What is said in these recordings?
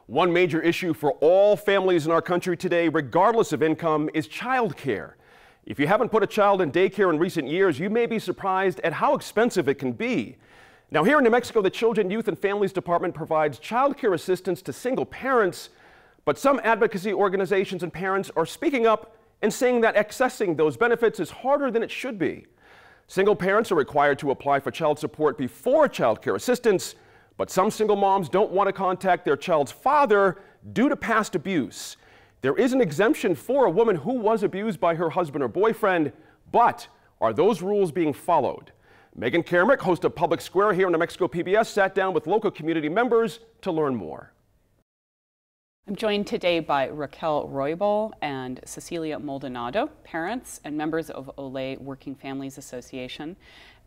One major issue for all families in our country today, regardless of income, is childcare. If you haven't put a child in daycare in recent years, you may be surprised at how expensive it can be. Now, here in New Mexico, the Children, Youth and Families Department provides childcare assistance to single parents, but some advocacy organizations and parents are speaking up and saying that accessing those benefits is harder than it should be. Single parents are required to apply for child support before childcare assistance, but some single moms don't want to contact their child's father due to past abuse. There is an exemption for a woman who was abused by her husband or boyfriend, but are those rules being followed? Megan Kermick, host of Public Square here on New Mexico PBS, sat down with local community members to learn more. I'm joined today by Raquel Roybal and Cecilia Maldonado, parents and members of Olay Working Families Association,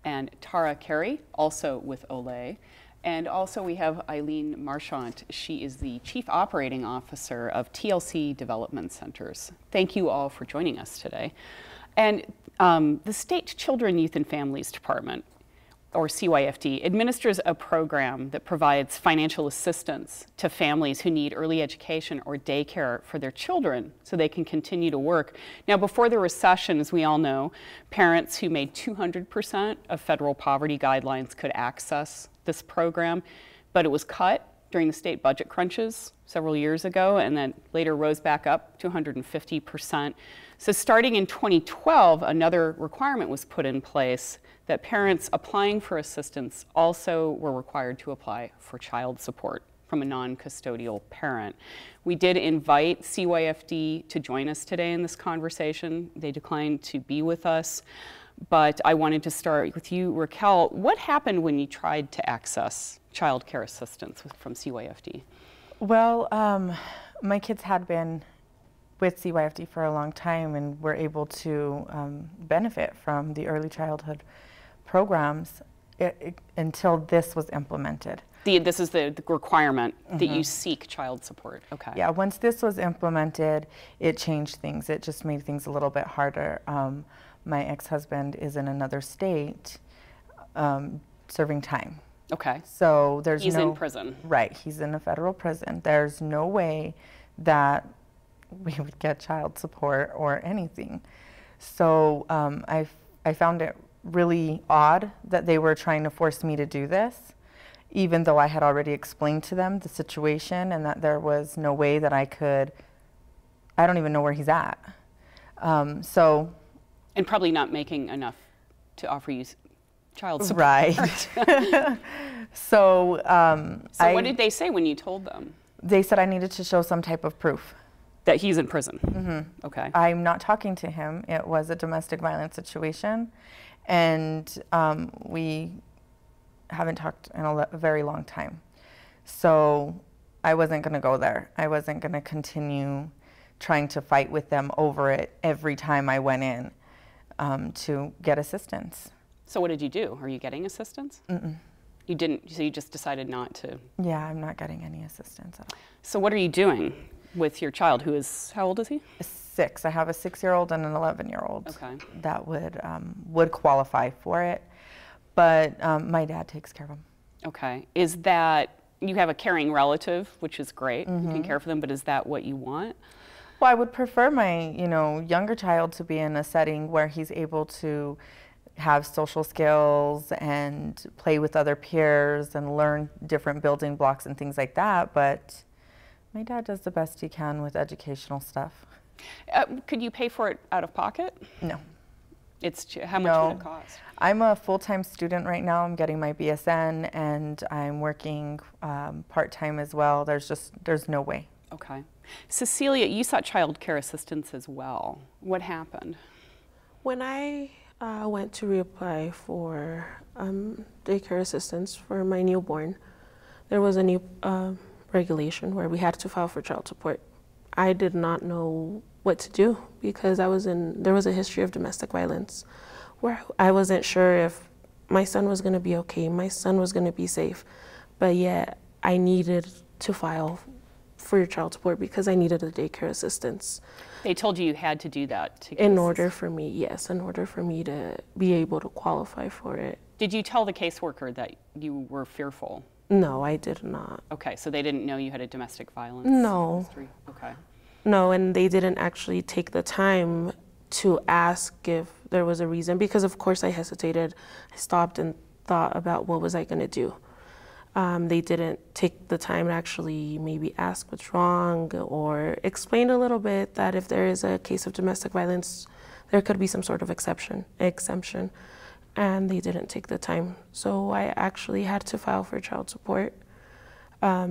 and Tara Carey, also with Olay. And also we have Eileen Marchant. She is the Chief Operating Officer of TLC Development Centers. Thank you all for joining us today. And the State Children, Youth and Families Department, or CYFD, administers a program that provides financial assistance to families who need early education or daycare for their children so they can continue to work. Now, before the recession, as we all know, parents who made 200% of federal poverty guidelines could access this program, but it was cut during the state budget crunches several years ago and then later rose back up to 150%. So starting in 2012, another requirement was put in place that parents applying for assistance also were required to apply for child support from a non-custodial parent. We did invite CYFD to join us today in this conversation. They declined to be with us, but I wanted to start with you, Raquel. What happened when you tried to access child care assistance from CYFD? Well, my kids had been with CYFD for a long time and were able to benefit from the early childhood programs until this was implemented. This is the requirement that you seek child support. Okay. Yeah, once this was implemented, it changed things. It just made things a little bit harder. My ex-husband is in another state serving time. Okay. So he's in prison. Right, he's in a federal prison. There's no way that we would get child support or anything. So I found it really odd that they were trying to force me to do this, even though I had already explained to them the situation and that there was no way that I could. I don't even know where he's at. And probably not making enough to offer you child support. Right. So what did they say when you told them? They said I needed to show some type of proof. That he's in prison? Mm-hmm. Okay. I'm not talking to him. It was a domestic violence situation. And we haven't talked in a very long time. So I wasn't going to go there. I wasn't going to continue trying to fight with them over it every time I went in to get assistance. So what did you do? Are you getting assistance? Mm-mm. You didn't, so you just decided not to? Yeah, I'm not getting any assistance at all. So what are you doing with your child who is, how old is he? 6. I have a 6-year-old and an 11-year-old. Okay. That would qualify for it, but my dad takes care of them. Okay. Is that, you have a caring relative, which is great, you can care for them, but is that what you want? Well, I would prefer my, younger child to be in a setting where he's able to have social skills and play with other peers and learn different building blocks and things like that, but my dad does the best he can with educational stuff. Could you pay for it out of pocket? No. How much would it cost? I'm a full-time student right now. I'm getting my BSN and I'm working part-time as well. There's no way. Okay. Cecilia, you sought child care assistance as well. What happened? When I went to reapply for daycare assistance for my newborn, there was a new regulation where we had to file for child support. I did not know what to do because there was a history of domestic violence where I wasn't sure if my son was going to be okay, my son was going to be safe, but yet I needed to file for your child support because I needed a daycare assistance. They told you you had to do that to get in order for me to be able to qualify for it. Did you tell the caseworker that you were fearful No, I did not. Okay, so they didn't know you had a domestic violence No. history? Okay. No, and they didn't actually take the time to ask if there was a reason, because of course I hesitated. I stopped and thought about what was I going to do. They didn't take the time to actually maybe ask what's wrong or explain a little bit that if there is a case of domestic violence, there could be some sort of exemption. And they didn't take the time. So I actually had to file for child support. I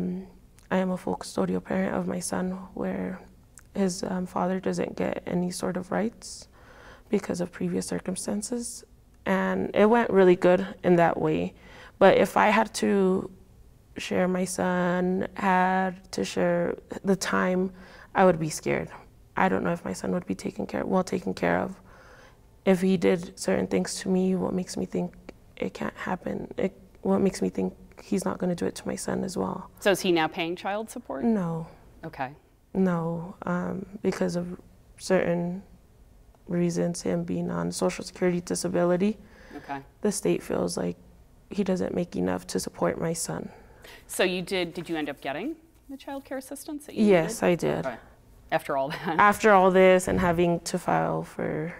am a full custodial parent of my son, where his father doesn't get any sort of rights because of previous circumstances. And it went really good in that way. But if I had to share my son, had to share the time, I would be scared. I don't know if my son would be taken care of. If he did certain things to me, what makes me think it can't happen? What makes me think he's not going to do it to my son as well? So is he now paying child support? No. Okay. No, because of certain reasons, him being on Social Security disability, Okay. the state feels like he doesn't make enough to support my son. So did you end up getting the child care assistance that you Yes, needed? I did. Okay. After all that? After all this and having to file for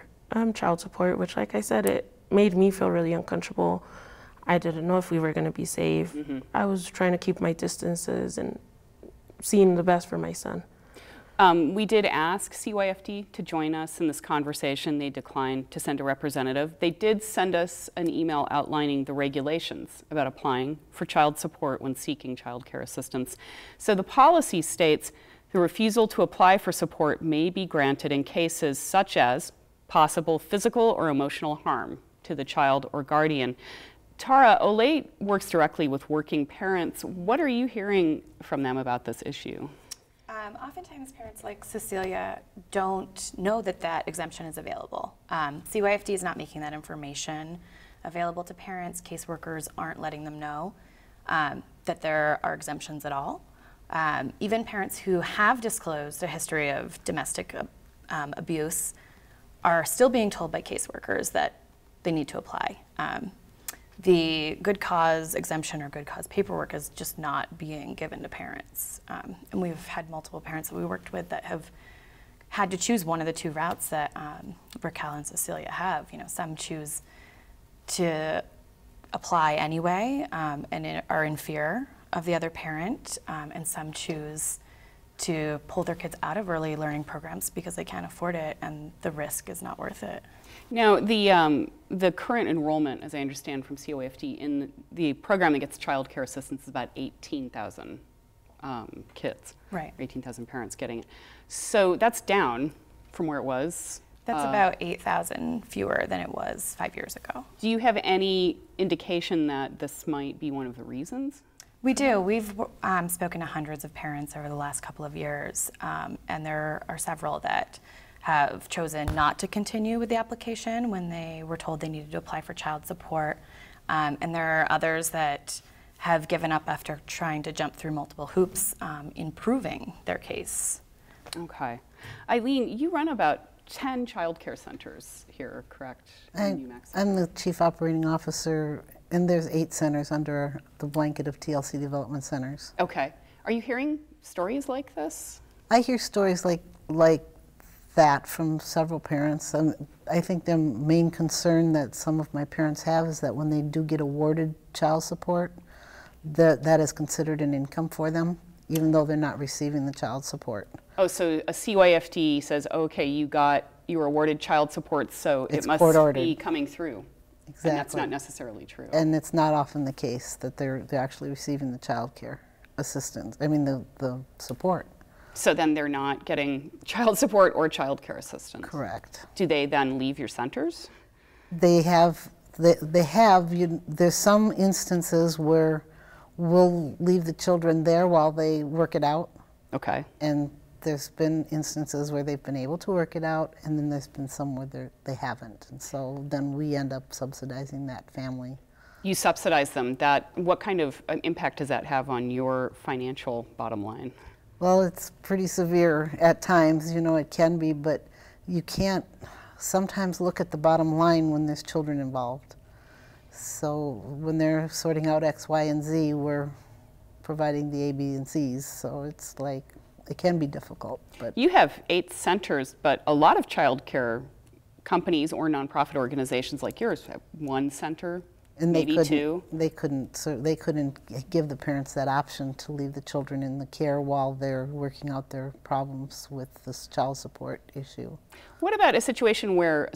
child support, which, like I said, it made me feel really uncomfortable. I didn't know if we were going to be safe. Mm-hmm. I was trying to keep my distances and seeing the best for my son. We did ask CYFD to join us in this conversation. They declined to send a representative. They did send us an email outlining the regulations about applying for child support when seeking child care assistance. So the policy states the refusal to apply for support may be granted in cases such as possible physical or emotional harm to the child or guardian. Tara, Olay works directly with working parents. What are you hearing from them about this issue? Oftentimes parents like Cecilia don't know that that exemption is available. CYFD is not making that information available to parents. Caseworkers aren't letting them know that there are exemptions at all. Even parents who have disclosed a history of domestic abuse are still being told by caseworkers that they need to apply. The good cause exemption or good cause paperwork is just not being given to parents. And we've had multiple parents that we worked with that have had to choose one of the two routes that Raquel and Cecilia have. You know, some choose to apply anyway and are in fear of the other parent, and some choose to pull their kids out of early learning programs because they can't afford it and the risk is not worth it. Now, the current enrollment, as I understand from COAFD, in the program that gets child care assistance is about 18,000 kids. Right. 18,000 parents getting it. So that's down from where it was. That's about 8,000 fewer than it was 5 years ago. Do you have any indication that this might be one of the reasons? We do. We've spoken to hundreds of parents over the last couple of years, and there are several that have chosen not to continue with the application when they were told they needed to apply for child support. And there are others that have given up after trying to jump through multiple hoops in proving their case. Okay. Eileen, you run about 10 child care centers here, correct? in New Mexico? I'm the chief operating officer, and there's 8 centers under the blanket of TLC Development Centers. Okay. Are you hearing stories like this? I hear stories like that from several parents. I think the main concern that some of my parents have is that when they do get awarded child support, that is considered an income for them, even though they're not receiving the child support. Oh, so a CYFD says, okay, you were awarded child support, so It's it must court-ordered. be coming through. Exactly. And that's not necessarily true. And it's not often the case that they're actually receiving the child care assistance, the support. So then they're not getting child support or child care assistance. Correct. Do they then leave your centers? There's some instances where we'll leave the children there while they work it out. Okay. And there's been instances where they've been able to work it out, and then there's been some where they haven't. And so then we end up subsidizing that family. You subsidize them. What kind of impact does that have on your financial bottom line? Well, it's pretty severe at times, it can be, but you can't sometimes look at the bottom line when there's children involved. So when they're sorting out X, Y, and Z, we're providing the A, B, and C's. So it's like, it can be difficult. But You have 8 centers, but a lot of child care companies or nonprofit organizations like yours have 1 center, and maybe 2. They couldn't give the parents that option to leave the children in the care while they're working out their problems with this child support issue. What about a situation where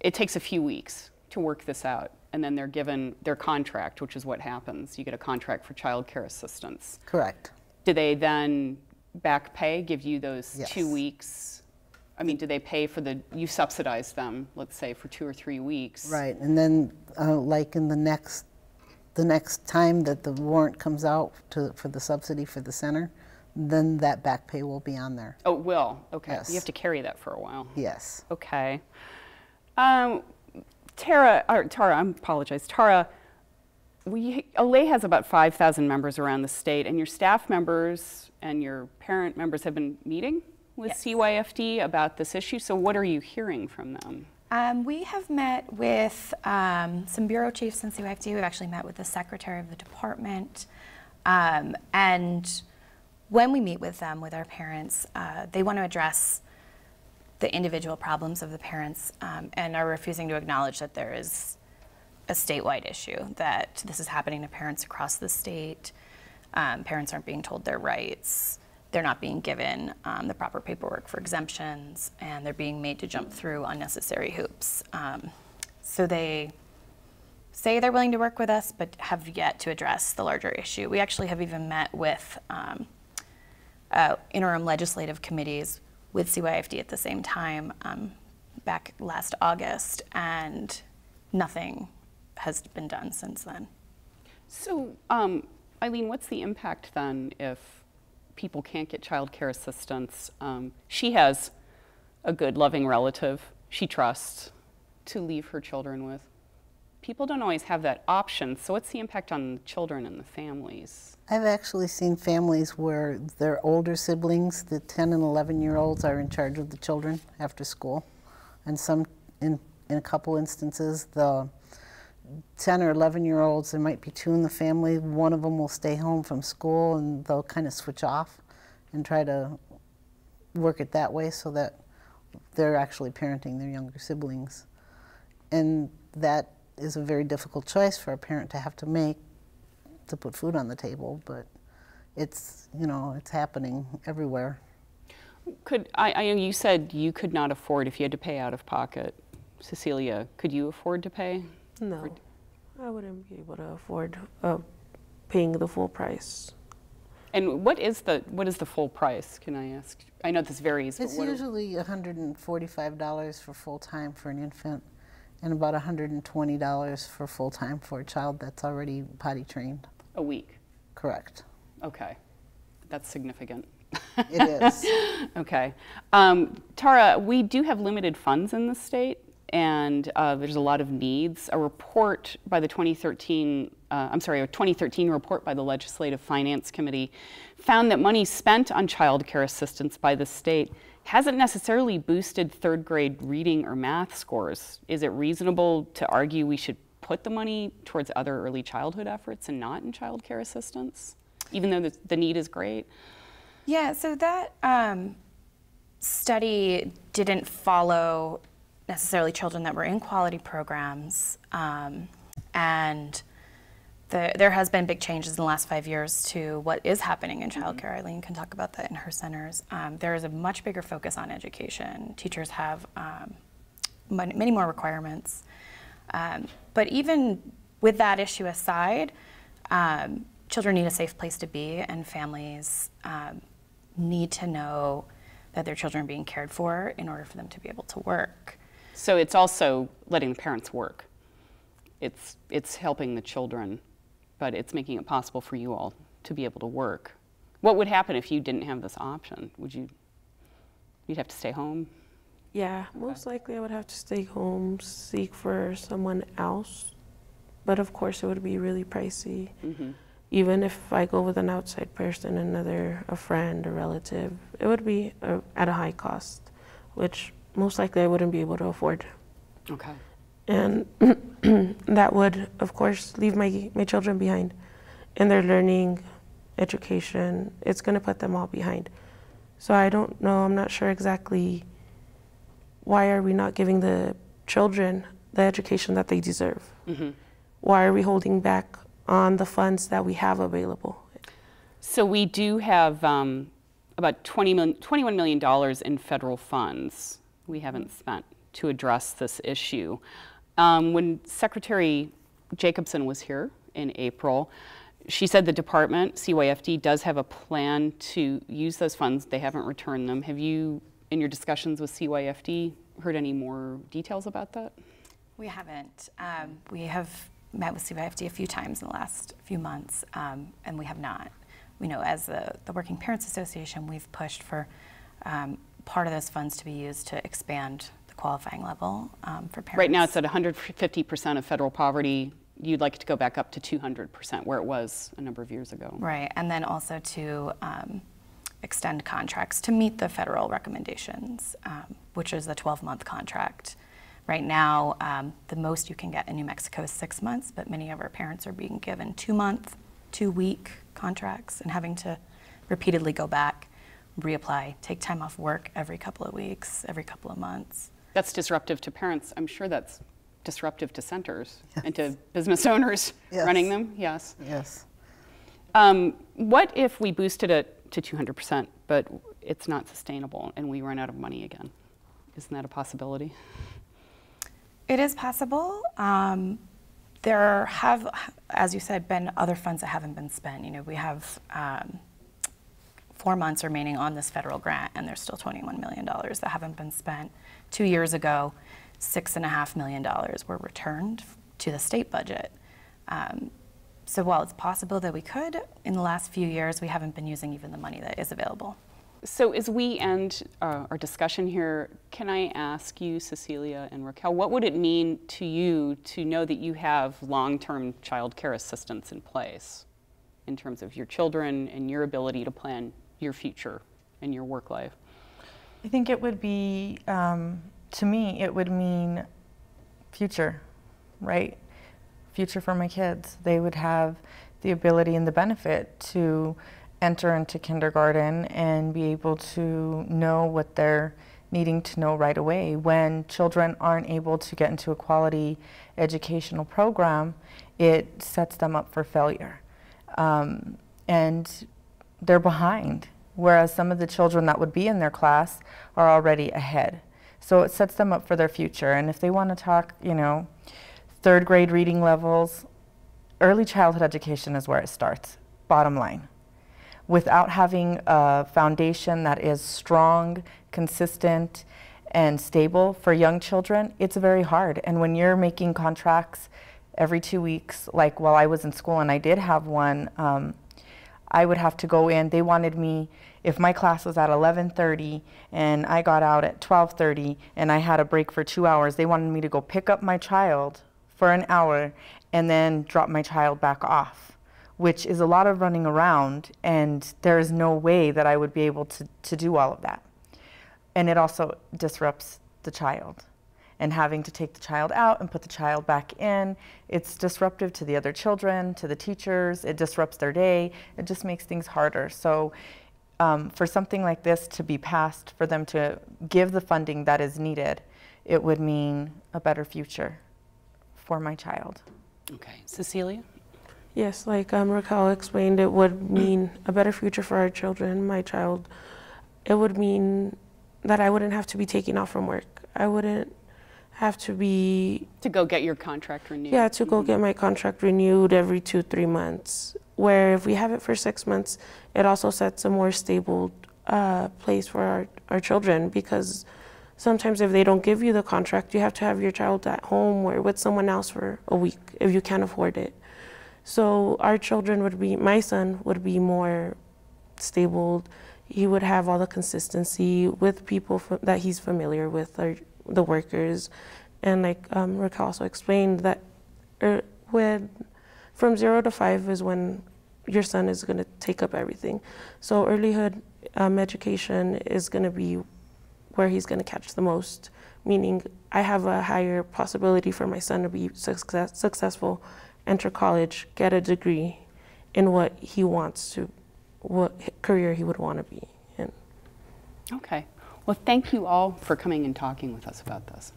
it takes a few weeks to work this out, and then they're given their contract, which is what happens. You get a contract for child care assistance. Correct. Do they then back pay, give you those Yes. 2 weeks? I mean, do they pay for you subsidize them, let's say, for 2 or 3 weeks? Right, and then like in the next time that the warrant comes out for the subsidy for the center, then that back pay will be on there. Oh, it will. Okay. Yes. You have to carry that for a while. Yes. Okay. Tara, I apologize. Tara, OLE has about 5,000 members around the state, and your staff members and your parent members have been meeting with Yes. CYFD about this issue. So what are you hearing from them? We have met with some bureau chiefs in CYFD. We've actually met with the secretary of the department. And when we meet with them, with our parents, they want to address the individual problems of the parents and are refusing to acknowledge that there is a statewide issue, that this is happening to parents across the state. Parents aren't being told their rights. They're not being given the proper paperwork for exemptions, and they're being made to jump through unnecessary hoops. So they say they're willing to work with us, but have yet to address the larger issue. We actually have even met with interim legislative committees with CYFD at the same time back last August, and nothing has been done since then. So, Eileen, what's the impact then if people can't get child care assistance? She has a good, loving relative she trusts to leave her children with. People don't always have that option, so what's the impact on the children and the families? I've actually seen families where their older siblings, the 10 and 11-year-olds, are in charge of the children after school. And in a couple instances, the 10 or 11-year-olds, there might be 2 in the family, one of them will stay home from school and they'll kind of switch off and try to work it that way so that they're actually parenting their younger siblings. And that is a very difficult choice for a parent to have to make to put food on the table, but it's, it's happening everywhere. You said you could not afford if you had to pay out of pocket. Cecilia, could you afford to pay? No, I wouldn't be able to afford paying the full price. And what is the full price, can I ask? I know this varies. It's usually $145 for full-time for an infant and about $120 for full-time for a child that's already potty trained. A week? Correct. Okay, that's significant. It is. Okay. Tara, we do have limited funds in the state, and there's a lot of needs. A report by the 2013 report by the Legislative Finance Committee found that money spent on child care assistance by the state hasn't necessarily boosted third grade reading or math scores. Is it reasonable to argue we should put the money towards other early childhood efforts and not in child care assistance, even though the need is great? Yeah, so that study didn't follow necessarily children that were in quality programs, and there has been big changes in the last 5 years to what is happening in childcare. Eileen can talk about that in her centers. There is a much bigger focus on education. Teachers have many more requirements. But even with that issue aside, children need a safe place to be, and families need to know that their children are being cared for in order for them to be able to work. So it's also letting the parents work. It's helping the children, but it's making it possible for you all to be able to work. What would happen if you didn't have this option? You'd have to stay home? Yeah, most likely I would have to stay home, seek for someone else. But of course it would be really pricey. Mm-hmm. Even if I go with an outside person, a friend, a relative, it would be at a high cost, which most likely I wouldn't be able to afford. Okay. And that would, of course, leave my children behind. in their learning, education, it's going to put them all behind. So I don't know, I'm not sure exactly why are we not giving the children the education that they deserve? Mm-hmm. Why are we holding back on the funds that we have available? So we do have about $21 million in federal funds we haven't spent to address this issue. When Secretary Jacobson was here in April, she said the department, CYFD, does have a plan to use those funds. They haven't returned them. Have you, in your discussions with CYFD, heard any more details about that? We haven't. We have met with CYFD a few times in the last few months, and we have not. We know as the Working Parents Association, we've pushed for part of those funds to be used to expand the qualifying level for parents. Right now it's at 150% of federal poverty. You'd like it to go back up to 200%, where it was a number of years ago. Right, and then also to extend contracts to meet the federal recommendations, which is the 12-month contract. Right now, the most you can get in New Mexico is 6 months, but many of our parents are being given 2-month, 2-week contracts and having to repeatedly go back, reapply, take time off work every couple of weeks, every couple of months. That's disruptive to parents. I'm sure that's disruptive to centers and to business owners running them. Yes. Yes. What if we boosted it to 200%, but it's not sustainable and we run out of money again? Isn't that a possibility? It is possible. There have, as you said, been other funds that haven't been spent. You know, we have 4 months remaining on this federal grant, and there's still $21 million that haven't been spent. 2 years ago, $6.5 million were returned to the state budget. So while it's possible that we could, in the last few years, we haven't been using even the money that is available. So as we end our discussion here, can I ask you, Cecilia and Raquel, what would it mean to you to know that you have long-term child care assistance in place in terms of your children and your ability to plan your future and your work life? I think it would be, to me, it would mean future, right? Future for my kids. They would have the ability and the benefit to enter into kindergarten and be able to know what they're needing to know right away. When children aren't able to get into a quality educational program, it sets them up for failure. And they're behind, whereas some of the children that would be in their class are already ahead. So it sets them up for their future. And if they want to talk, you know, 3rd grade reading levels, early childhood education is where it starts, bottom line. Without having a foundation that is strong, consistent, and stable for young children, it's very hard. And when you're making contracts every 2 weeks, like while I was in school, and I did have one, I would have to go in. They wanted me, if my class was at 11:30 and I got out at 12:30 and I had a break for 2 hours, they wanted me to go pick up my child for an hour and then drop my child back off, which is a lot of running around, and there is no way that I would be able to do all of that. And it also disrupts the child. And having to take the child out and put the child back in, it's disruptive to the other children, to the teachers, it disrupts their day, it just makes things harder. So for something like this to be passed, for them to give the funding that is needed, it would mean a better future for my child. Okay, Cecilia? Yes, like Raquel explained, it would mean a better future for our children, my child. It would mean that I wouldn't have to be taking off from work. I wouldn't have to be... To go get your contract renewed. Yeah, to go get my contract renewed every 2-3 months. Where if we have it for 6 months, it also sets a more stable place for our children, because sometimes if they don't give you the contract, you have to have your child at home or with someone else for a week if you can't afford it. So our children would be, my son would be more stable. He would have all the consistency with people that he's familiar with, the workers. And like Raquel also explained, that from 0 to 5 is when your son is going to take up everything. So earlyhood education is going to be where he's going to catch the most, meaning I have a higher possibility for my son to be successful, enter college, get a degree, in what he wants to, what career he would want to be in. Okay. Well, thank you all for coming and talking with us about this.